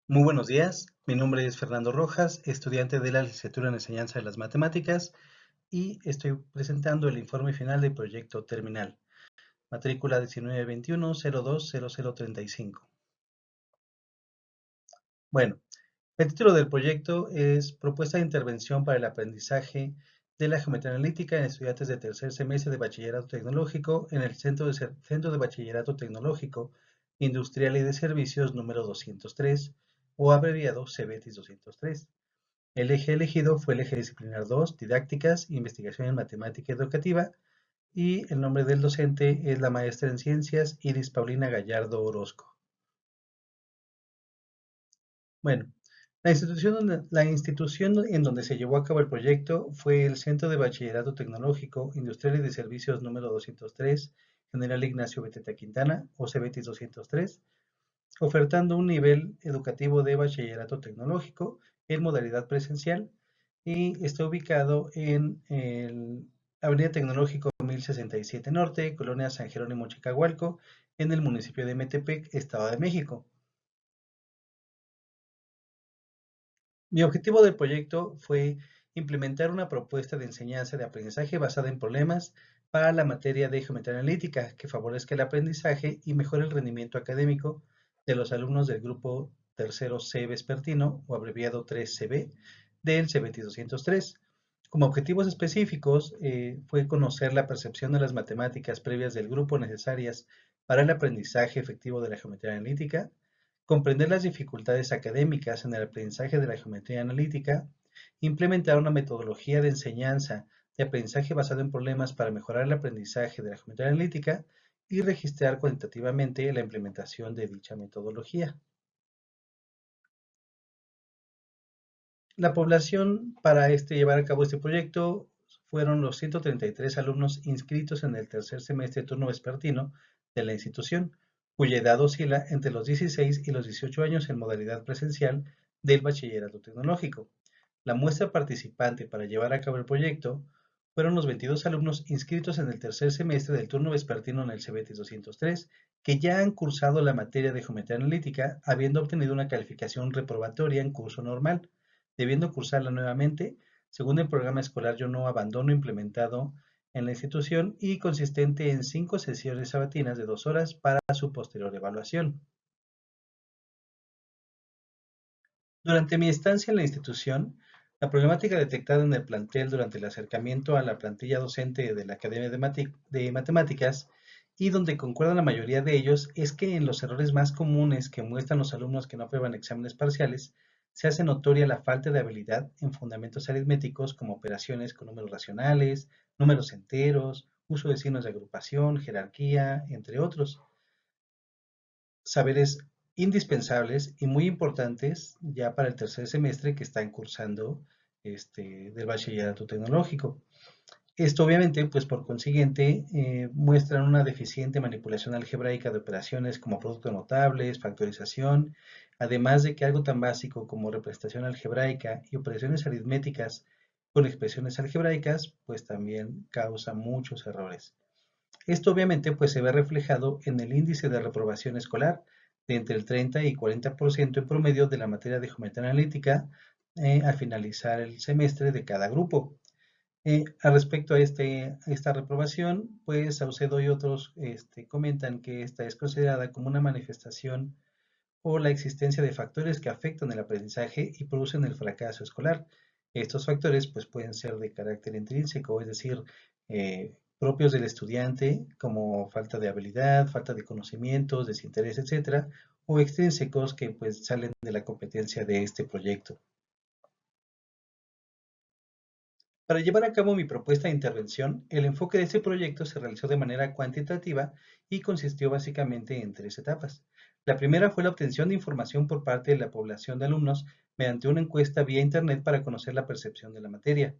Muy buenos días, mi nombre es Fernando Rojas, estudiante de la licenciatura en Enseñanza de las Matemáticas y estoy presentando el informe final del proyecto terminal, matrícula 1921-020035. Bueno, el título del proyecto es Propuesta de intervención para el aprendizaje de la geometría analítica en estudiantes de tercer semestre de bachillerato tecnológico en el Centro de Bachillerato Tecnológico Industrial y de Servicios número 203 o abreviado CBETIS 203. El eje elegido fue el eje disciplinar 2, didácticas, investigación en matemática educativa, y el nombre del docente es la maestra en ciencias Iris Paulina Gallardo Orozco. Bueno, la institución en donde se llevó a cabo el proyecto fue el Centro de Bachillerato Tecnológico, Industrial y de Servicios número 203, General Ignacio Beteta Quintana, o CBETIS 203, ofertando un nivel educativo de bachillerato tecnológico en modalidad presencial y está ubicado en el Avenida Tecnológico 1067 Norte, Colonia San Jerónimo Chicahualco, en el municipio de Metepec, Estado de México. Mi objetivo del proyecto fue implementar una propuesta de enseñanza de aprendizaje basada en problemas para la materia de geometría analítica que favorezca el aprendizaje y mejore el rendimiento académico de los alumnos del grupo tercero C vespertino o abreviado 3CB del CBT 203. Como objetivos específicos fue conocer la percepción de las matemáticas previas del grupo necesarias para el aprendizaje efectivo de la geometría analítica, comprender las dificultades académicas en el aprendizaje de la geometría analítica, implementar una metodología de enseñanza de aprendizaje basado en problemas para mejorar el aprendizaje de la geometría analítica y registrar cuantitativamente la implementación de dicha metodología. La población para llevar a cabo este proyecto fueron los 133 alumnos inscritos en el tercer semestre turno vespertino de la institución, cuya edad oscila entre los 16 y los 18 años en modalidad presencial del bachillerato tecnológico. La muestra participante para llevar a cabo el proyecto fueron los 22 alumnos inscritos en el tercer semestre del turno vespertino en el CBETIS 203, que ya han cursado la materia de geometría analítica, habiendo obtenido una calificación reprobatoria en curso normal, debiendo cursarla nuevamente, según el programa escolar Yo No Abandono implementado en la institución y consistente en 5 sesiones sabatinas de 2 horas para su posterior evaluación. Durante mi estancia en la institución, la problemática detectada en el plantel durante el acercamiento a la plantilla docente de la Academia de Matemáticas y donde concuerdan la mayoría de ellos es que en los errores más comunes que muestran los alumnos que no aprueban exámenes parciales, se hace notoria la falta de habilidad en fundamentos aritméticos como operaciones con números racionales, números enteros, uso de signos de agrupación, jerarquía, entre otros saberes indispensables y muy importantes ya para el tercer semestre que están cursando del bachillerato tecnológico. Esto obviamente, pues por consiguiente, muestran una deficiente manipulación algebraica de operaciones como productos notables, factorización, además de que algo tan básico como representación algebraica y operaciones aritméticas con expresiones algebraicas, pues también causa muchos errores. Esto obviamente pues se ve reflejado en el índice de reprobación escolar de entre el 30 y 40% en promedio de la materia de geometría analítica al finalizar el semestre de cada grupo. Al respecto a esta reprobación, pues Saucedo y otros comentan que esta es considerada como una manifestación o la existencia de factores que afectan el aprendizaje y producen el fracaso escolar. Estos factores pues, pueden ser de carácter intrínseco, es decir, propios del estudiante, como falta de habilidad, falta de conocimientos, desinterés, etcétera, o extrínsecos que pues, salen de la competencia de este proyecto. Para llevar a cabo mi propuesta de intervención, el enfoque de este proyecto se realizó de manera cuantitativa y consistió básicamente en 3 etapas. La primera fue la obtención de información por parte de la población de alumnos mediante una encuesta vía Internet para conocer la percepción de la materia.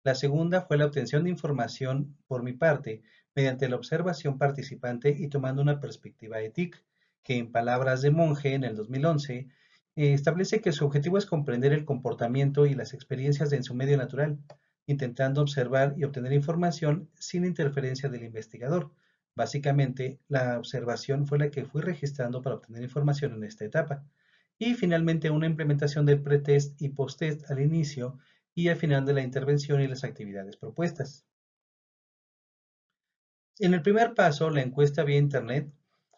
La segunda fue la obtención de información por mi parte mediante la observación participante y tomando una perspectiva ética, que en palabras de Monge en el 2011 establece que su objetivo es comprender el comportamiento y las experiencias en su medio natural, intentando observar y obtener información sin interferencia del investigador. Básicamente, la observación fue la que fui registrando para obtener información en esta etapa. y finalmente una implementación del pretest y posttest al inicio y al final de la intervención y las actividades propuestas. En el primer paso, la encuesta vía Internet,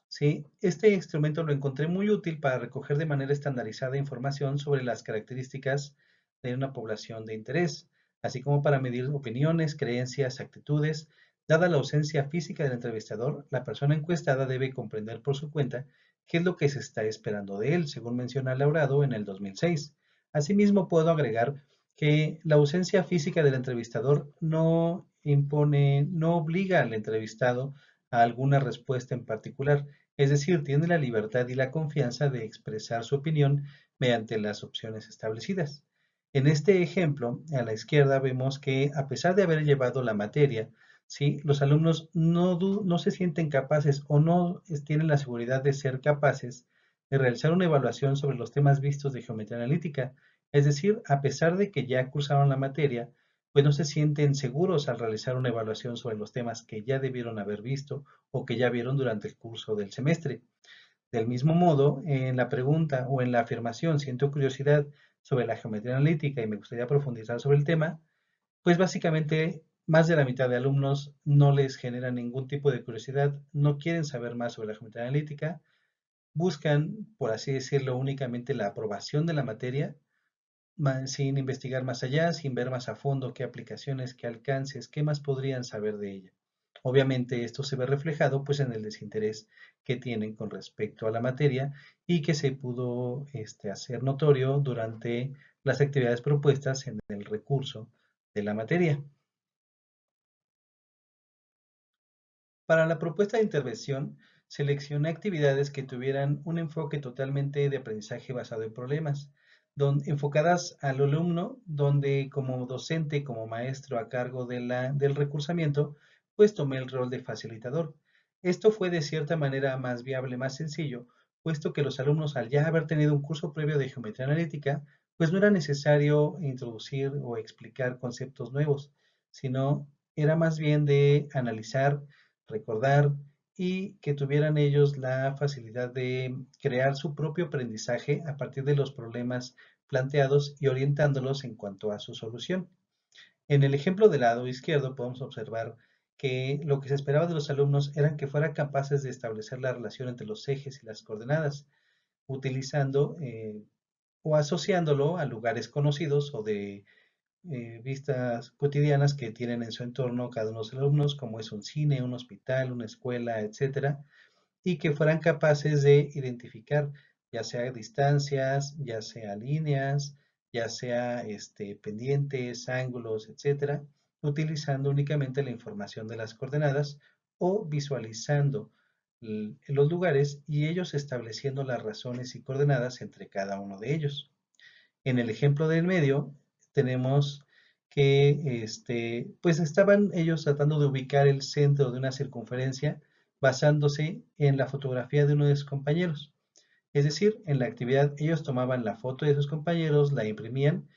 ¿sí? Este instrumento lo encontré muy útil para recoger de manera estandarizada información sobre las características de una población de interés, así como para medir opiniones, creencias, actitudes. Dada la ausencia física del entrevistador, la persona encuestada debe comprender por su cuenta qué es lo que se está esperando de él, según menciona Laurado en el 2006. Asimismo, puedo agregar que la ausencia física del entrevistador no impone, no obliga al entrevistado a alguna respuesta en particular, es decir, tiene la libertad y la confianza de expresar su opinión mediante las opciones establecidas. En este ejemplo, a la izquierda vemos que a pesar de haber llevado la materia, ¿sí? Los alumnos no se sienten capaces o no tienen la seguridad de ser capaces de realizar una evaluación sobre los temas vistos de geometría analítica, es decir, a pesar de que ya cursaron la materia, pues no se sienten seguros al realizar una evaluación sobre los temas que ya debieron haber visto o que ya vieron durante el curso del semestre. Del mismo modo, en la pregunta o en la afirmación siento curiosidad sobre la geometría analítica y me gustaría profundizar sobre el tema, pues básicamente más de la mitad de alumnos no les genera ningún tipo de curiosidad, no quieren saber más sobre la geometría analítica, buscan, por así decirlo, únicamente la aprobación de la materia sin investigar más allá, sin ver más a fondo qué aplicaciones, qué alcances, qué más podrían saber de ella. Obviamente esto se ve reflejado pues en el desinterés que tienen con respecto a la materia y que se pudo hacer notorio durante las actividades propuestas en el recurso de la materia. Para la propuesta de intervención, seleccioné actividades que tuvieran un enfoque totalmente de aprendizaje basado en problemas, enfocadas al alumno, donde como docente, como maestro a cargo del recursamiento, pues tomé el rol de facilitador. Esto fue de cierta manera más viable, más sencillo, puesto que los alumnos al ya haber tenido un curso previo de geometría analítica, pues no era necesario introducir o explicar conceptos nuevos, sino era más bien de analizar, recordar y que tuvieran ellos la facilidad de crear su propio aprendizaje a partir de los problemas planteados y orientándolos en cuanto a su solución. En el ejemplo del lado izquierdo podemos observar que lo que se esperaba de los alumnos eran que fueran capaces de establecer la relación entre los ejes y las coordenadas, utilizando o asociándolo a lugares conocidos o de vistas cotidianas que tienen en su entorno cada uno de los alumnos, como es un cine, un hospital, una escuela, etcétera, y que fueran capaces de identificar ya sea distancias, ya sea líneas, ya sea pendientes, ángulos, etcétera, utilizando únicamente la información de las coordenadas o visualizando los lugares y ellos estableciendo las razones y coordenadas entre cada uno de ellos. En el ejemplo del medio tenemos que pues estaban ellos tratando de ubicar el centro de una circunferencia basándose en la fotografía de uno de sus compañeros. Es decir, en la actividad ellos tomaban la foto de sus compañeros, la imprimían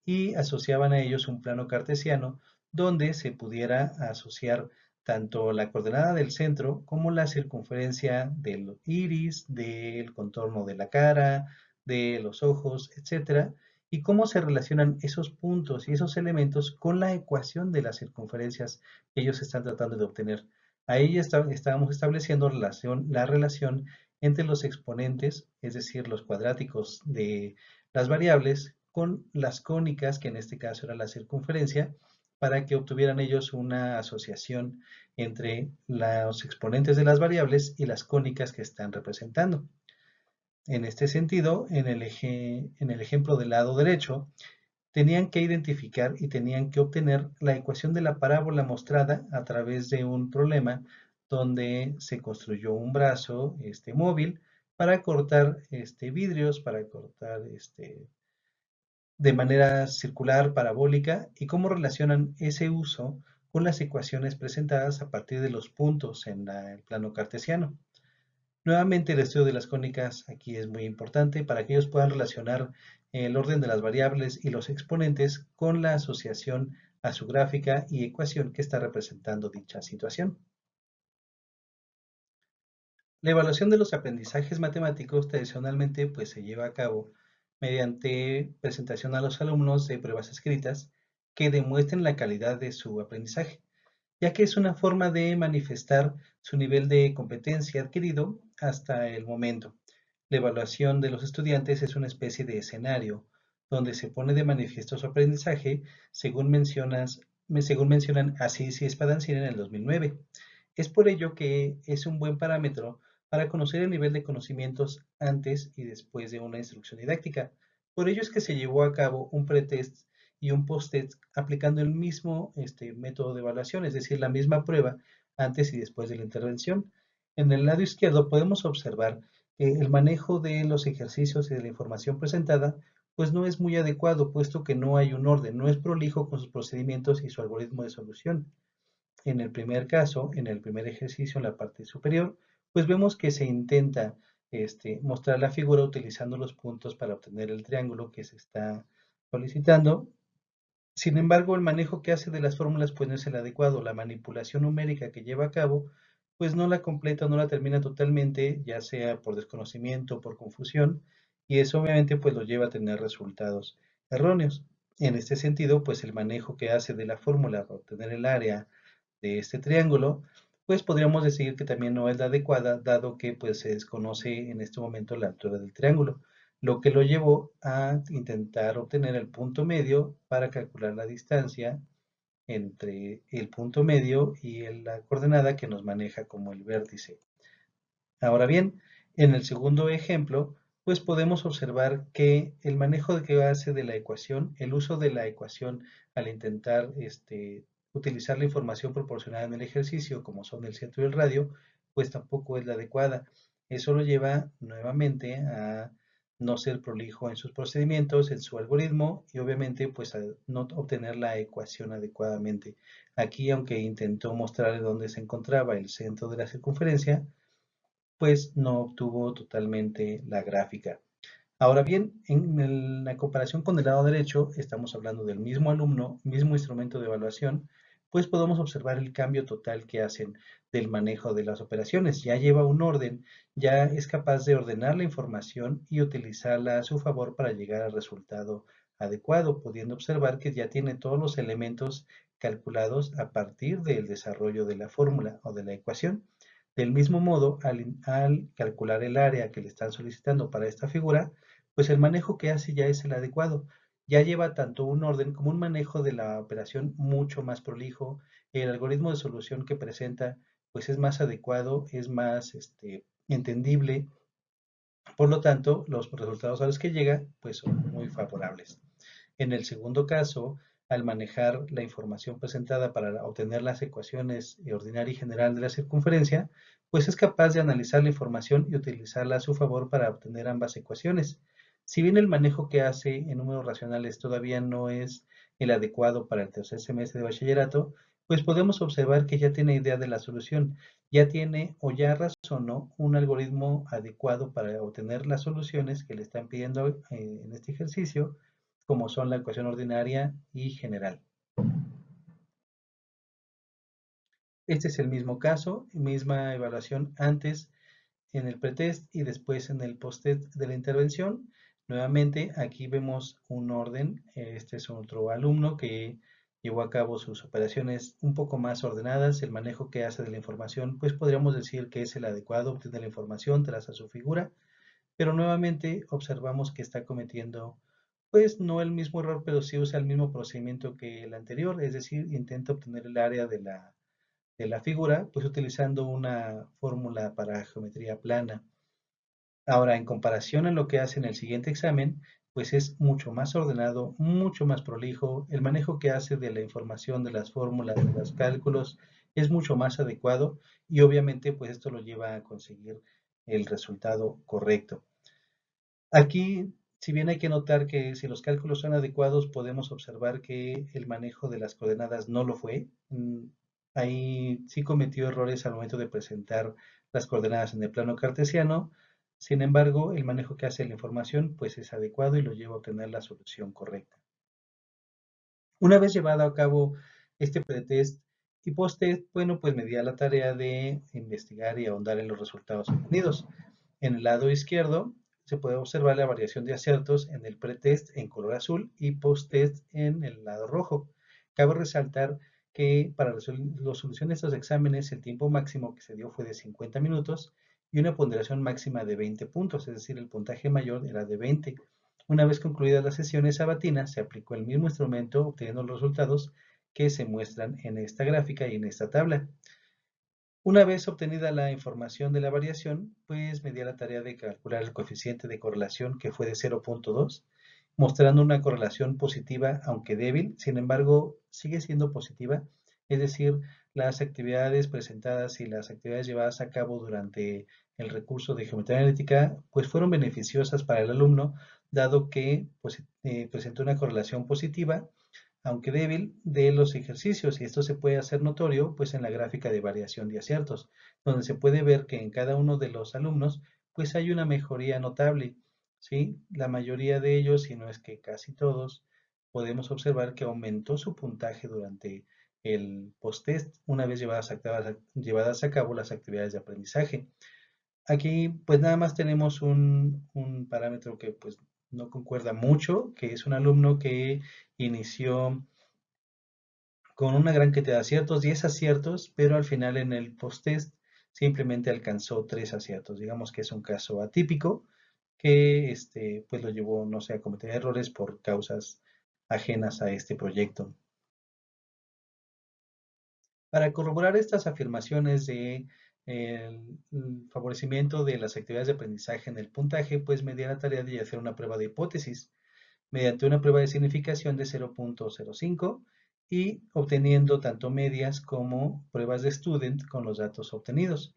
y asociaban a ellos un plano cartesiano donde se pudiera asociar tanto la coordenada del centro como la circunferencia del iris, del contorno de la cara, de los ojos, etcétera, y cómo se relacionan esos puntos y esos elementos con la ecuación de las circunferencias que ellos están tratando de obtener. Ahí estábamos estableciendo la relación entre los exponentes, es decir, los cuadráticos de las variables, con las cónicas, que en este caso era la circunferencia, para que obtuvieran ellos una asociación entre los exponentes de las variables y las cónicas que están representando. En este sentido, en el ejemplo del lado derecho, tenían que identificar y tenían que obtener la ecuación de la parábola mostrada a través de un problema donde se construyó un brazo móvil para cortar vidrios, para cortar de manera circular, parabólica, y cómo relacionan ese uso con las ecuaciones presentadas a partir de los puntos en el plano cartesiano. Nuevamente, el estudio de las cónicas aquí es muy importante para que ellos puedan relacionar el orden de las variables y los exponentes con la asociación a su gráfica y ecuación que está representando dicha situación. La evaluación de los aprendizajes matemáticos tradicionalmente pues, se lleva a cabo mediante presentación a los alumnos de pruebas escritas que demuestren la calidad de su aprendizaje, ya que es una forma de manifestar su nivel de competencia adquirido hasta el momento. La evaluación de los estudiantes es una especie de escenario donde se pone de manifiesto su aprendizaje, según mencionan Asís y Spadancini en el 2009. Es por ello que es un buen parámetro para conocer el nivel de conocimientos antes y después de una instrucción didáctica. Por ello es que se llevó a cabo un pretest y un post-test aplicando el mismo método de evaluación, es decir, la misma prueba antes y después de la intervención. En el lado izquierdo podemos observar que el manejo de los ejercicios y de la información presentada pues no es muy adecuado, puesto que no hay un orden, no es prolijo con sus procedimientos y su algoritmo de solución. En el primer caso, en el primer ejercicio, en la parte superior, pues vemos que se intenta mostrar la figura utilizando los puntos para obtener el triángulo que se está solicitando. Sin embargo, el manejo que hace de las fórmulas pues no es el adecuado. La manipulación numérica que lleva a cabo pues no la completa, no la termina totalmente, ya sea por desconocimiento o por confusión, y eso obviamente pues lo lleva a tener resultados erróneos. En este sentido, pues el manejo que hace de la fórmula para obtener el área de este triángulo, pues podríamos decir que también no es la adecuada, dado que pues se desconoce en este momento la altura del triángulo, lo que lo llevó a intentar obtener el punto medio para calcular la distancia entre el punto medio y la coordenada que nos maneja como el vértice. Ahora bien, en el segundo ejemplo, pues podemos observar que el manejo que hace de la ecuación, el uso de la ecuación al intentar utilizar la información proporcionada en el ejercicio, como son el centro y el radio, pues tampoco es la adecuada. Eso lo lleva nuevamente a no ser prolijo en sus procedimientos, en su algoritmo y obviamente pues a no obtener la ecuación adecuadamente. Aquí, aunque intentó mostrar dónde se encontraba el centro de la circunferencia, pues no obtuvo totalmente la gráfica. Ahora bien, en la comparación con el lado derecho, estamos hablando del mismo alumno, mismo instrumento de evaluación, pues podemos observar el cambio total que hacen del manejo de las operaciones. Ya lleva un orden, ya es capaz de ordenar la información y utilizarla a su favor para llegar al resultado adecuado, pudiendo observar que ya tiene todos los elementos calculados a partir del desarrollo de la fórmula o de la ecuación. Del mismo modo, al calcular el área que le están solicitando para esta figura, pues el manejo que hace ya es el adecuado. Ya lleva tanto un orden como un manejo de la operación mucho más prolijo. El algoritmo de solución que presenta pues es más adecuado, es más entendible. Por lo tanto, los resultados a los que llega pues son muy favorables. En el segundo caso, al manejar la información presentada para obtener las ecuaciones ordinaria y general de la circunferencia, pues es capaz de analizar la información y utilizarla a su favor para obtener ambas ecuaciones. Si bien el manejo que hace en números racionales todavía no es el adecuado para el tercer semestre de bachillerato, pues podemos observar que ya tiene idea de la solución, ya tiene o ya razonó un algoritmo adecuado para obtener las soluciones que le están pidiendo en este ejercicio, como son la ecuación ordinaria y general. Este es el mismo caso, misma evaluación antes en el pretest y después en el posttest de la intervención. Nuevamente aquí vemos un orden. Este es otro alumno que llevó a cabo sus operaciones un poco más ordenadas. El manejo que hace de la información, pues podríamos decir que es el adecuado, obtiene la información, traza su figura, pero nuevamente observamos que está cometiendo pues no el mismo error, pero sí usa el mismo procedimiento que el anterior, es decir, intenta obtener el área de la figura, pues utilizando una fórmula para geometría plana. Ahora, en comparación a lo que hace en el siguiente examen, pues es mucho más ordenado, mucho más prolijo. El manejo que hace de la información, de las fórmulas, de los cálculos, es mucho más adecuado y obviamente pues esto lo lleva a conseguir el resultado correcto. Aquí, si bien hay que notar que si los cálculos son adecuados, podemos observar que el manejo de las coordenadas no lo fue. Ahí sí cometió errores al momento de presentar las coordenadas en el plano cartesiano. Sin embargo, el manejo que hace la información pues es adecuado y lo lleva a obtener la solución correcta. Una vez llevado a cabo este pretest Y post-test, bueno, pues me di a la tarea de investigar y ahondar en los resultados obtenidos. En el lado izquierdo se puede observar la variación de aciertos en el pretest en color azul y post-test en el lado rojo. Cabe resaltar que para la solución de estos exámenes el tiempo máximo que se dio fue de 50 minutos y una ponderación máxima de 20 puntos, es decir, el puntaje mayor era de 20. Una vez concluidas las sesiones sabatinas, se aplicó el mismo instrumento obteniendo los resultados que se muestran en esta gráfica y en esta tabla. Una vez obtenida la información de la variación, pues me di a la tarea de calcular el coeficiente de correlación que fue de 0.2, mostrando una correlación positiva aunque débil, sin embargo sigue siendo positiva, es decir, las actividades presentadas y las actividades llevadas a cabo durante el recurso de geometría analítica pues fueron beneficiosas para el alumno, dado que pues, presentó una correlación positiva aunque débil, de los ejercicios, y esto se puede hacer notorio pues en la gráfica de variación de aciertos, donde se puede ver que en cada uno de los alumnos pues hay una mejoría notable, ¿sí? La mayoría de ellos, si no es que casi todos, podemos observar que aumentó su puntaje durante el post-test una vez llevadas a cabo las actividades de aprendizaje. Aquí pues nada más tenemos un parámetro que pues no concuerda mucho, que es un alumno que inició con una gran cantidad de aciertos, 10 aciertos, pero al final en el post-test simplemente alcanzó 3 aciertos. Digamos que es un caso atípico que pues lo llevó, no sé, a cometer errores por causas ajenas a este proyecto. Para corroborar estas afirmaciones de el favorecimiento de las actividades de aprendizaje en el puntaje, pues me di a la tarea de hacer una prueba de hipótesis mediante una prueba de significación de 0.05 y obteniendo tanto medias como pruebas de student con los datos obtenidos.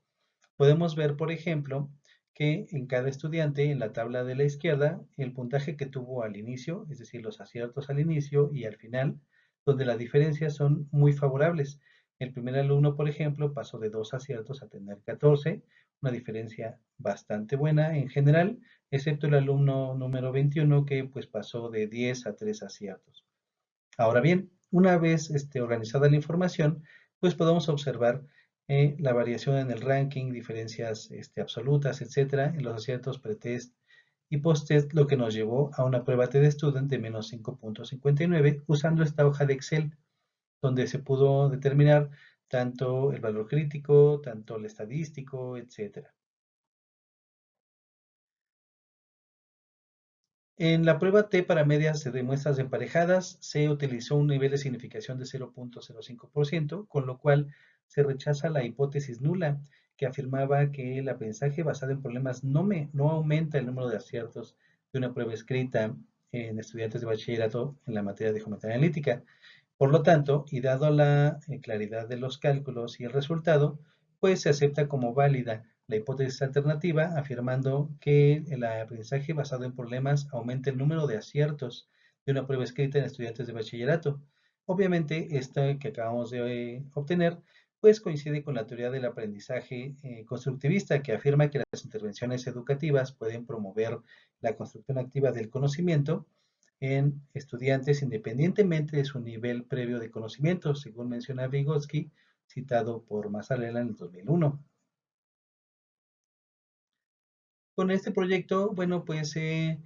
Podemos ver, por ejemplo, que en cada estudiante, en la tabla de la izquierda, el puntaje que tuvo al inicio, es decir, los aciertos al inicio y al final, donde las diferencias son muy favorables. El primer alumno, por ejemplo, pasó de 2 aciertos a tener 14, una diferencia bastante buena en general, excepto el alumno número 21 que pues pasó de 10 a 3 aciertos. Ahora bien, una vez organizada la información, pues podemos observar la variación en el ranking, diferencias absolutas, etcétera, en los aciertos pretest y posttest, lo que nos llevó a una prueba T-de-Student de menos 5.59 usando esta hoja de Excel, donde se pudo determinar tanto el valor crítico, tanto el estadístico, etcétera. En la prueba T para medias de muestras emparejadas se utilizó un nivel de significación de 0.05%, con lo cual se rechaza la hipótesis nula que afirmaba que el aprendizaje basado en problemas no aumenta el número de aciertos de una prueba escrita en estudiantes de bachillerato en la materia de geometría analítica. Por lo tanto, y dado la claridad de los cálculos y el resultado, pues se acepta como válida la hipótesis alternativa, afirmando que el aprendizaje basado en problemas aumenta el número de aciertos de una prueba escrita en estudiantes de bachillerato. Obviamente, esta que acabamos de obtener, pues coincide con la teoría del aprendizaje constructivista, que afirma que las intervenciones educativas pueden promover la construcción activa del conocimiento en estudiantes independientemente de su nivel previo de conocimiento, según menciona Vygotsky, citado por Masalela en el 2001. Con este proyecto, bueno, pues se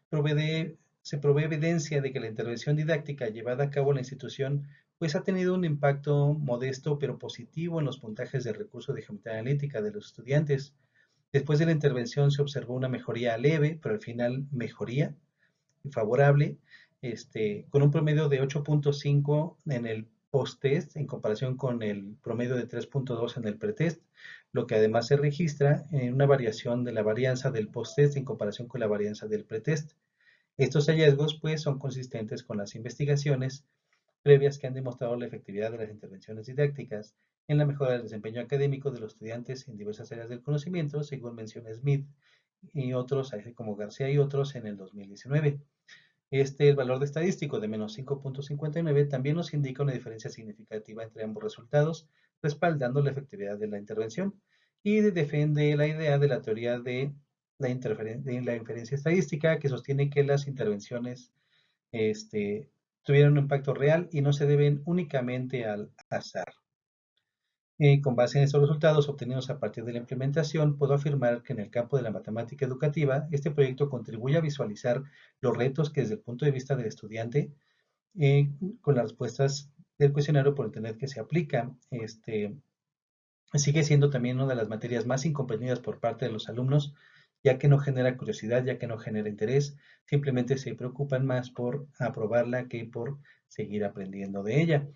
provee evidencia de que la intervención didáctica llevada a cabo en la institución pues ha tenido un impacto modesto pero positivo en los puntajes del recurso de geometría analítica de los estudiantes. Después de la intervención se observó una mejoría leve, pero al final mejoría favorable, con un promedio de 8.5 en el post-test en comparación con el promedio de 3.2 en el pretest, lo que además se registra en una variación de la varianza del post-test en comparación con la varianza del pretest. Estos hallazgos pues son consistentes con las investigaciones previas que han demostrado la efectividad de las intervenciones didácticas en la mejora del desempeño académico de los estudiantes en diversas áreas del conocimiento, según menciona Smith y otros, así como García y otros en el 2019. El valor de estadístico de menos 5.59 también nos indica una diferencia significativa entre ambos resultados, respaldando la efectividad de la intervención y defiende la idea de la teoría de la inferencia estadística que sostiene que las intervenciones tuvieron un impacto real y no se deben únicamente al azar. Con base en estos resultados obtenidos a partir de la implementación, puedo afirmar que en el campo de la matemática educativa, este proyecto contribuye a visualizar los retos que desde el punto de vista del estudiante, eh, con las respuestas del cuestionario por Internet que se aplica, sigue siendo también una de las materias más incomprendidas por parte de los alumnos, ya que no genera curiosidad, ya que no genera interés, simplemente se preocupan más por aprobarla que por seguir aprendiendo de ella.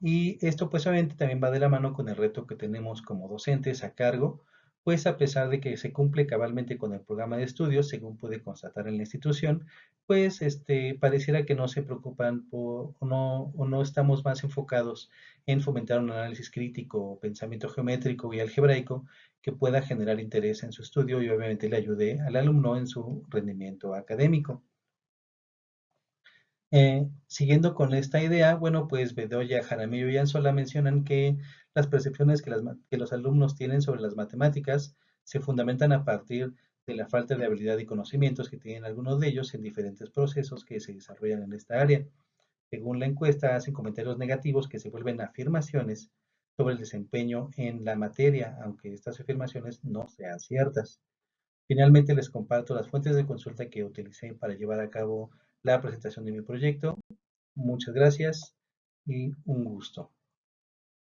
Y esto pues obviamente también va de la mano con el reto que tenemos como docentes a cargo, pues a pesar de que se cumple cabalmente con el programa de estudios, según pude constatar en la institución, pues pareciera que no se preocupan por, o no estamos más enfocados en fomentar un análisis crítico, pensamiento geométrico y algebraico que pueda generar interés en su estudio y obviamente le ayude al alumno en su rendimiento académico. Siguiendo con esta idea, bueno, pues Bedoya, Jaramillo y Anzola mencionan que las percepciones que los alumnos tienen sobre las matemáticas se fundamentan a partir de la falta de habilidad y conocimientos que tienen algunos de ellos en diferentes procesos que se desarrollan en esta área. Según la encuesta, hacen comentarios negativos que se vuelven afirmaciones sobre el desempeño en la materia, aunque estas afirmaciones no sean ciertas. Finalmente, les comparto las fuentes de consulta que utilicé para llevar a cabo la presentación de mi proyecto. Muchas gracias y un gusto.